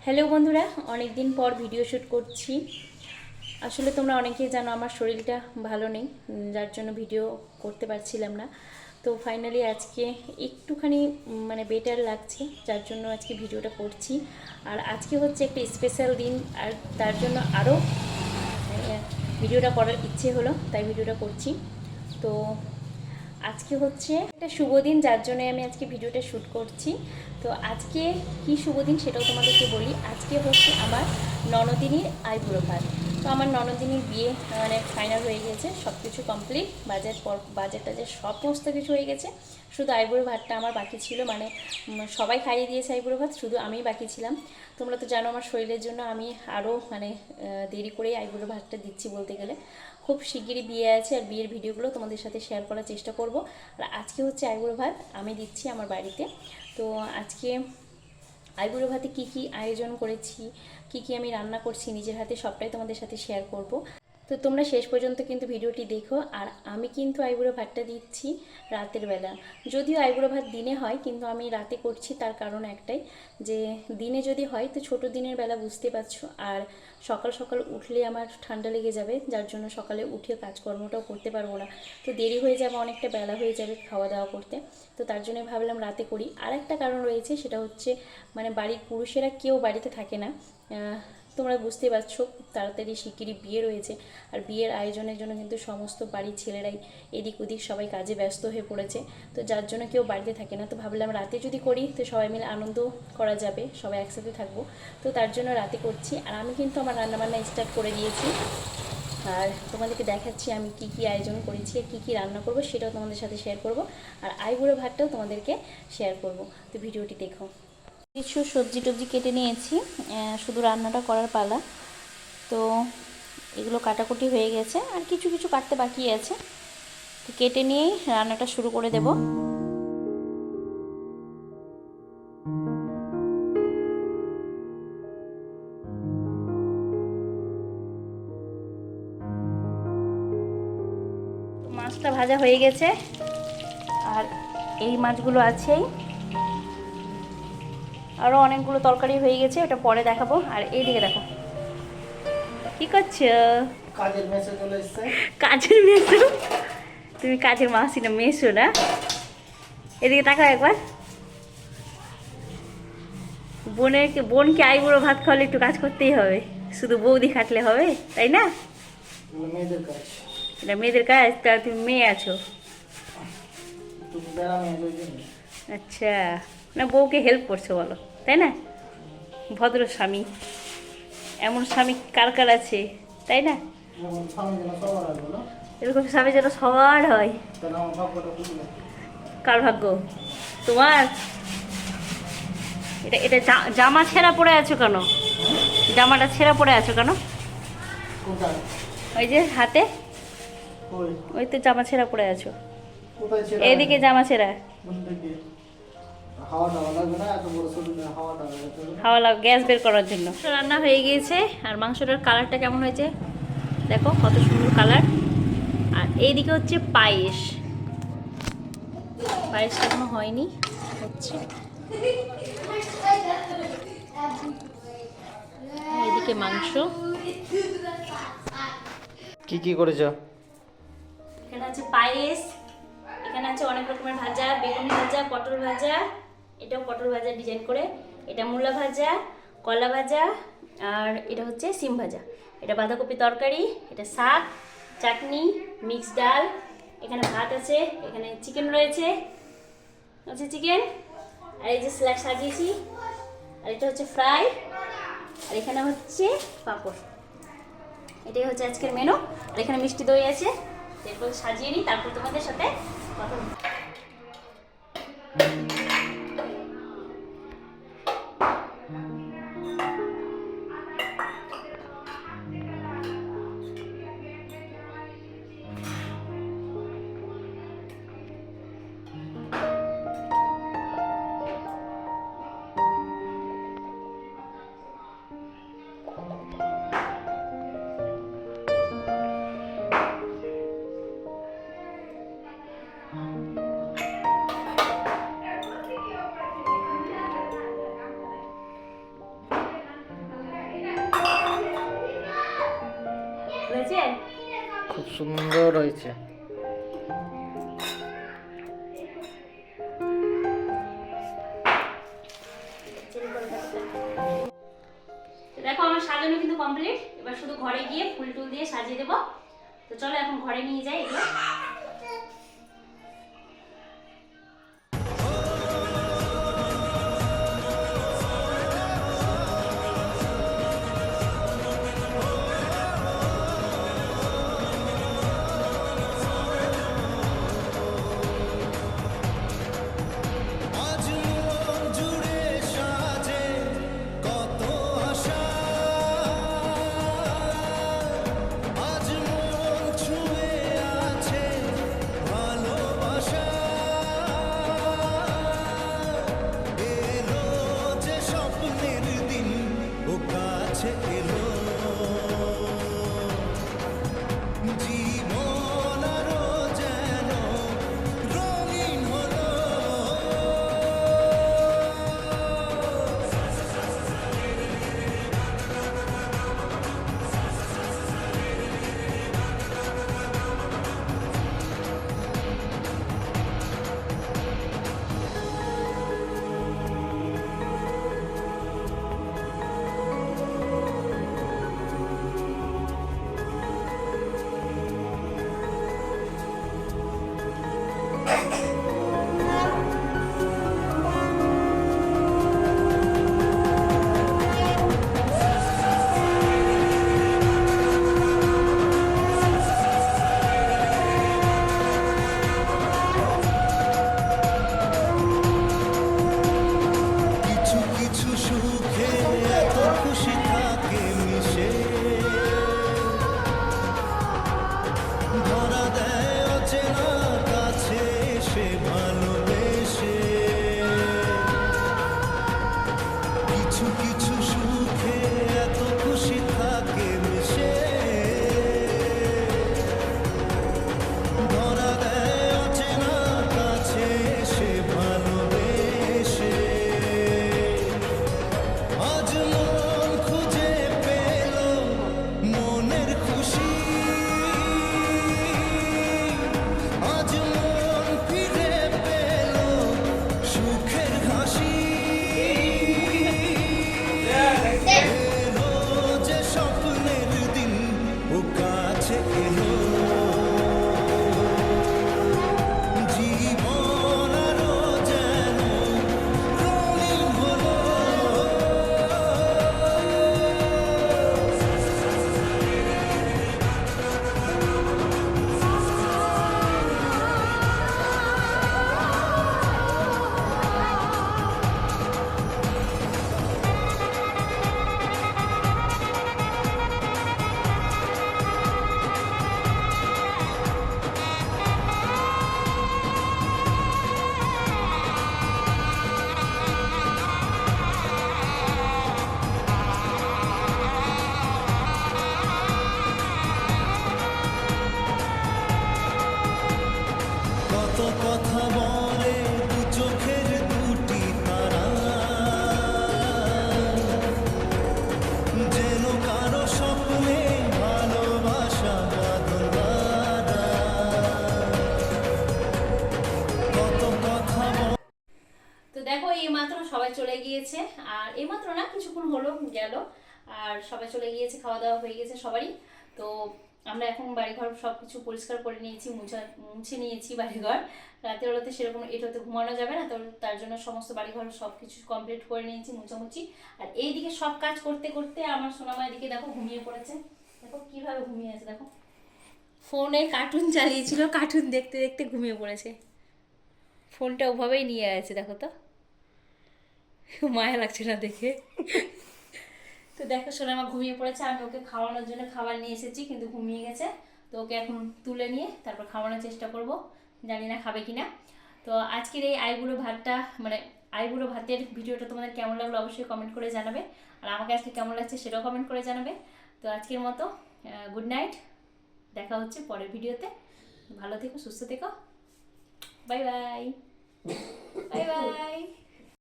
Hello বন্ধুরা, অনেক দিন পর ভিডিও শ্যুট করছি। আসলে তোমরা অনেকেই জানো আমার শরীরটা ভালো নেই, যার জন্য ভিডিও করতে পারছিলাম না। তো ফাইনালি আজকে একটুখানি মানে বেটার লাগছে, যার জন্য আজকে ভিডিওটা করছি। আর আজকে হচ্ছে একটা স্পেশাল দিন, আর তার জন্য আরও ভিডিওটা করার ইচ্ছে হলো, তাই ভিডিওটা করছি। তো আজকে হচ্ছে একটা শুভ দিন, যার জন্য আমি আজকে ভিডিওটা শ্যুট করছি। তো আজকে কি শুভ দিন সেটাও তোমাদেরকে বলি। আজকে হচ্ছে আমার ননদিনীর আইবুড়ো ভাত। তো আমার ননদিনীর বিয়ে মানে ফাইনাল হয়ে গেছে, সব কিছু কমপ্লিট, বাজেট টাজেট সমস্ত কিছু হয়ে গেছে। শুধু আইবুড়ো ভাতটা আমার বাকি ছিল, মানে সবাই খাইয়ে দিয়েছে আইবুড়ো ভাত, শুধু আমিই বাকি ছিলাম। তোমরা তো জানো আমার শরীরের জন্য আমি আরও মানে দেরি করেই আইবুড়ো ভাতটা দিচ্ছি বলতে গেলে। খুব শিগগিরই বিয়ে আছে, আর বিয়ের ভিডিওগুলো তোমাদের সাথে শেয়ার করার চেষ্টা করব। আর আজকে হচ্ছে আইবুড়ো ভাত আমি দিচ্ছি আমার বাড়িতে। তো আজকে আইবুড়ো ভাতে কী কী আয়োজন করেছি, কী কী আমি রান্না করছি নিজের হাতে, সবটাই তোমাদের সাথে শেয়ার করব। তো তোমরা শেষ পর্যন্ত কিন্তু ভিডিওটি দেখো। আর আমি কিন্তু আইবুড়ো ভাতটা দিচ্ছি রাতের বেলা। যদিও আইবুড়ো ভাত দিনে হয়, কিন্তু আমি রাতে করছি, তার কারণ একটাই, যে দিনে যদি হয় তো ছোটো দিনের বেলা বুঝতে পারছো, আর সকাল সকাল উঠলে আমার ঠান্ডা লেগে যাবে, যার জন্য সকালে উঠে কাজকর্মটাও করতে পারবো না। তো দেরি হয়ে যাবে, অনেকটা বেলা হয়ে যাবে খাওয়া দাওয়া করতে। তো তার জন্য ভাবলাম রাতে করি। আর একটা কারণ রয়েছে, সেটা হচ্ছে মানে বাড়ির পুরুষেরা কেউ বাড়িতে থাকে না। তোমরা বুঝতে পারছো তাড়াতাড়ি শিগগিরই বিয়ে রয়েছে, আর বিয়ের আয়োজনের জন্য কিন্তু সমস্ত বাড়ির ছেলেরাই এদিক ওদিক সবাই কাজে ব্যস্ত হয়ে পড়েছে। তো যার জন্য কেউ বাড়িতে থাকে না। তো ভাবলাম রাতে যদি করি তো সবাই মিলে আনন্দ করা যাবে, সবাই একসাথে থাকবো। তো তার জন্য রাতে করছি। আর আমি কিন্তু আমার রান্নাবান্না স্টার্ট করে দিয়েছি, আর তোমাদেরকে দেখাচ্ছি আমি কি কি আয়োজন করেছি, কি কি রান্না করব সেটাও তোমাদের সাথে শেয়ার করব। আর আইবুড়ো ভাতটাও তোমাদেরকে শেয়ার করব। তো ভিডিওটি দেখো। কিছু সবজি টবজি কেটে নিয়েছি, শুধু রান্নাটা করার পালা। তো এগুলো কাটাকুটি হয়ে গেছে, আর কিছু কিছু কাটতে বাকি আছে। তো কেটে নিয়েই রান্নাটা শুরু করে দেব। মাছটা ভাজা হয়ে গেছে, আর এই মাছগুলো আছেই, আরও অনেকগুলো তরকারি হয়ে গেছে, ওটা পরে দেখাবো। আর এইদিকে দেখো কি করছো? কাজের মেসে চলে এসছে। কাজের মেসো? তুমি কাজের মাসি না মেসো না? এদিকে তাকাও একবার। বোনকে আইবুড়ো ভাত খাওয়ালে একটু কাজ করতেই হবে, শুধু বৌদি খাটলে হবে তাই না? এগুলো মেয়েদের কাজ। এটা মেয়েদের কাজ, তা তুমি মেয়ে আছো? তুমি বেড়া মেয়ে ওই জন্য। আচ্ছা, না বউকে হেল্প করছো বলো, তাই না? ভদ্র স্বামী, এমন স্বামী কার কার আছে, তাই না? যেমন স্বামী যেন সবার আসবে না, এরকম স্বামী যেন সবার হয়। তাহলে আমার ভাগ্যটা বুঝলে। কার ভাগ্য? তোমার? এটা এটা জামা ছেঁড়া পড়ে আছো কেন? জামাটা ছেঁড়া পড়ে আছো কেন? কোথায়? ওই যে হাতে, কই? ওই তো জামা ছেঁড়া পড়ে আছো। কোথায় ছিল? এদিকে জামা ছেঁড়া। বলতে কি হাওয়া টাওয়া লাগবে না, এত বড় শরীরে হাওয়া টাওয়া লাগবে না। হাওয়া গ্যাস বের করার জন্য। রান্না হয়ে গিয়েছে, আর মাংসটার কালারটা কেমন হয়েছে দেখো, কত সুন্দর কালার। আর এইদিকে হচ্ছে পায়েস, পায়েসটা এখনো হয়নি, হচ্ছে। এইদিকে মাংস। কি কি করেছো? এখানে আছে পায়েস, এখানে আছে অনেক রকমের ভাজা, বেগুন ভাজা, পটল ভাজা, এটাও পটল ভাজা ডিজাইন করে, এটা মূলা ভাজা, কলা ভাজা, আর এটা হচ্ছে সিম ভাজা, এটা বাঁধাকপি তরকারি, এটা শাক, চাটনি, মিক্স ডাল, এখানে ভাত আছে, এখানে চিকেন রয়েছে, আছে চিকেন, আর এই যে স্ল্যাশ সাজিয়েছি, আর এটা হচ্ছে ফ্রাই, আর এখানে হচ্ছে পাঁপড়। এটাই হচ্ছে আজকের মেনু। আর এখানে মিষ্টি দই আছে, এরপর সাজিয়ে নিই, তারপর তোমাদের সাথে কথা বলবো। খুব সুন্দর হয়েছে। তো দেখো আমার সাজানো কিন্তু কমপ্লিট, এবার শুধু ঘরে গিয়ে ফুল টুল দিয়ে সাজিয়ে দেবো। তো চলো এখন ঘরে নিয়ে যাই এগুলো। দেখো এইমাত্র সবাই চলে গিয়েছে, আর এইমাত্র না কিছুক্ষণ হলো গেল, আর সবাই চলে গিয়েছে, খাওয়া দাওয়া হয়ে গেছে সবারই। তো আমরা এখন বাড়িঘর সব কিছু পরিষ্কার করে নিয়েছি, মুছে নিয়েছি বাড়িঘর। রাতের বেলাতে সেরকম এটাতে ঘুমানো যাবে না, তো তার জন্য সমস্ত বাড়িঘর সব কিছু কমপ্লিট করে নিয়েছি, মুছামুছি। আর এইদিকে সব কাজ করতে করতে আমার সোনামা এদিকে দেখো ঘুমিয়ে পড়েছে। দেখো কিভাবে ঘুমিয়ে আছে, দেখো ফোনে কার্টুন চালিয়েছিল, কার্টুন দেখতে দেখতে ঘুমিয়ে পড়েছে। ফোনটা ওভাবেই নিয়ে আছে, দেখো তো মায়া লাগছে না দেখে। তো দেখো সোনামা ঘুমিয়ে পড়েছে, আমি ওকে খাওয়ানোর জন্য খাবার নিয়ে এসেছি, কিন্তু ঘুমিয়ে গেছে। তো ওকে এখন তুলে নিয়ে তারপর খাওয়ানোর চেষ্টা করব, জানি না খাবে কিনা। তো আজকের এই আইবুড়ো ভাতটা, মানে আইবুড়ো ভাতের ভিডিওটা তোমাদের কেমন লাগলো অবশ্যই কমেন্ট করে জানাবে, আর আমাকে আজকে কেমন লাগছে সেটাও কমেন্ট করে জানাবে। তো আজকের মতো গুড নাইট, দেখা হচ্ছে পরের ভিডিওতে। ভালো থেকো, সুস্থ থেকো, বাই বাই, বাই বাই।